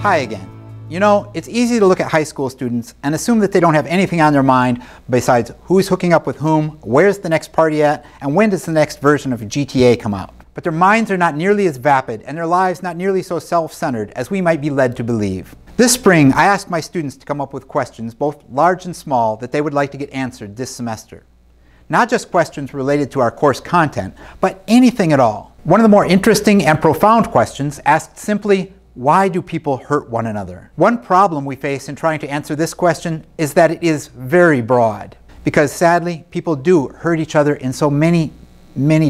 Hi again. You know, it's easy to look at high school students and assume that they don't have anything on their mind besides who's hooking up with whom, where's the next party at, and when does the next version of GTA come out. But their minds are not nearly as vapid and their lives not nearly so self-centered as we might be led to believe. This spring, I asked my students to come up with questions, both large and small, that they would like to get answered this semester. Not just questions related to our course content, but anything at all. One of the more interesting and profound questions asked simply, why do people hurt one another? One problem we face in trying to answer this question is that it is very broad, because sadly, people do hurt each other in so many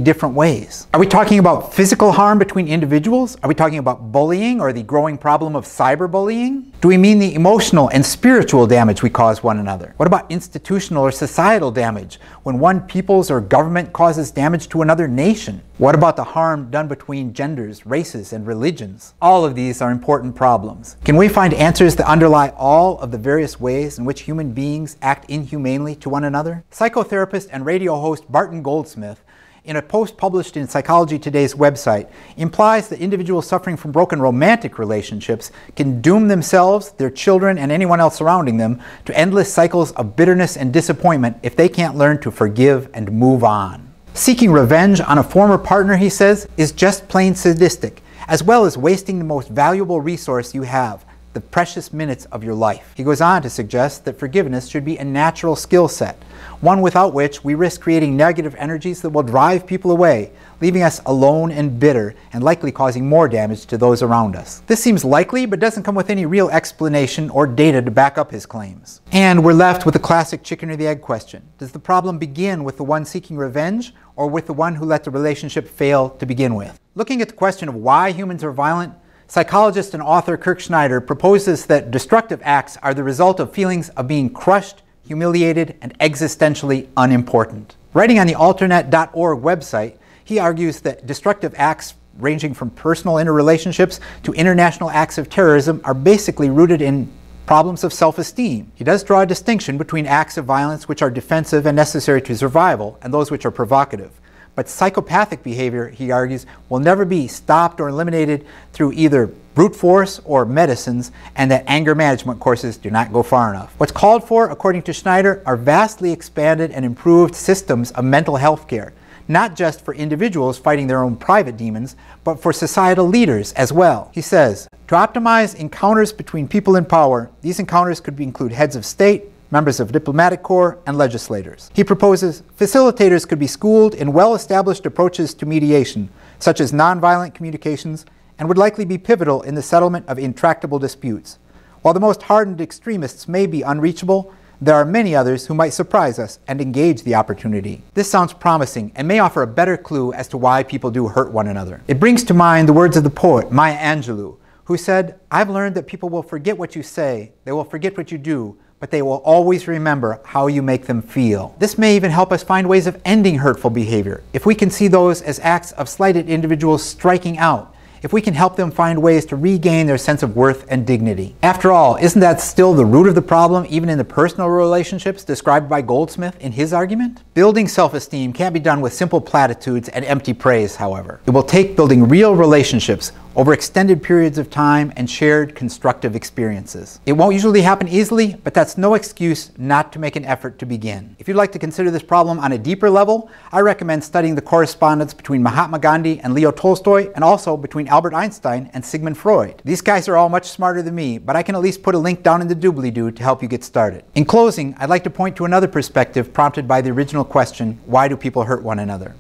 different ways. Are we talking about physical harm between individuals? Are we talking about bullying or the growing problem of cyberbullying? Do we mean the emotional and spiritual damage we cause one another? What about institutional or societal damage when one people's or government causes damage to another nation? What about the harm done between genders, races, and religions? All of these are important problems. Can we find answers that underlie all of the various ways in which human beings act inhumanely to one another? Psychotherapist and radio host Barton Goldsmith, in a post published in Psychology Today's website, implies that individuals suffering from broken romantic relationships can doom themselves, their children, and anyone else surrounding them to endless cycles of bitterness and disappointment if they can't learn to forgive and move on. Seeking revenge on a former partner, he says, is just plain sadistic, as well as wasting the most valuable resource you have, the precious minutes of your life. He goes on to suggest that forgiveness should be a natural skill set, one without which we risk creating negative energies that will drive people away, leaving us alone and bitter, and likely causing more damage to those around us. This seems likely, but doesn't come with any real explanation or data to back up his claims. And we're left with the classic chicken or the egg question. Does the problem begin with the one seeking revenge, or with the one who let the relationship fail to begin with? Looking at the question of why humans are violent, psychologist and author Kirk Schneider proposes that destructive acts are the result of feelings of being crushed, humiliated, and existentially unimportant. Writing on the alternate.org website, he argues that destructive acts ranging from personal interrelationships to international acts of terrorism are basically rooted in problems of self-esteem. He does draw a distinction between acts of violence which are defensive and necessary to survival and those which are provocative. But psychopathic behavior, he argues, will never be stopped or eliminated through either brute force or medicines, and that anger management courses do not go far enough. What's called for, according to Schneider, are vastly expanded and improved systems of mental health care, not just for individuals fighting their own private demons, but for societal leaders as well. He says, to optimize encounters between people in power, these encounters could include heads of state, members of diplomatic corps, and legislators. He proposes facilitators could be schooled in well-established approaches to mediation, such as nonviolent communications, and would likely be pivotal in the settlement of intractable disputes. While the most hardened extremists may be unreachable, there are many others who might surprise us and engage the opportunity. This sounds promising and may offer a better clue as to why people do hurt one another. It brings to mind the words of the poet Maya Angelou, who said, "I've learned that people will forget what you say, they will forget what you do, but they will always remember how you make them feel." This may even help us find ways of ending hurtful behavior, if we can see those as acts of slighted individuals striking out, if we can help them find ways to regain their sense of worth and dignity. After all, isn't that still the root of the problem, even in the personal relationships described by Goldsmith in his argument? Building self-esteem can't be done with simple platitudes and empty praise, however. It will take building real relationships over extended periods of time and shared constructive experiences. It won't usually happen easily, but that's no excuse not to make an effort to begin. If you'd like to consider this problem on a deeper level, I recommend studying the correspondence between Mahatma Gandhi and Leo Tolstoy, and also between Albert Einstein and Sigmund Freud. These guys are all much smarter than me, but I can at least put a link down in the doobly-doo to help you get started. In closing, I'd like to point to another perspective prompted by the original question, why do people hurt one another?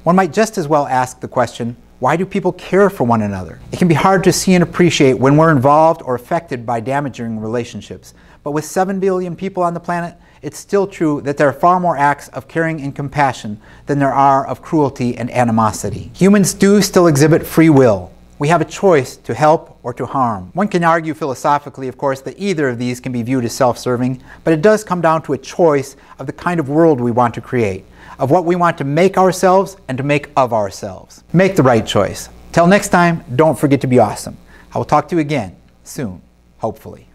One might just as well ask the question, why do people care for one another? It can be hard to see and appreciate when we're involved or affected by damaging relationships. But with 7 billion people on the planet, it's still true that there are far more acts of caring and compassion than there are of cruelty and animosity. Humans do still exhibit free will. We have a choice to help or to harm. One can argue philosophically, of course, that either of these can be viewed as self-serving, but it does come down to a choice of the kind of world we want to create, of what we want to make ourselves and to make of ourselves. Make the right choice. Till next time, don't forget to be awesome. I will talk to you again soon, hopefully.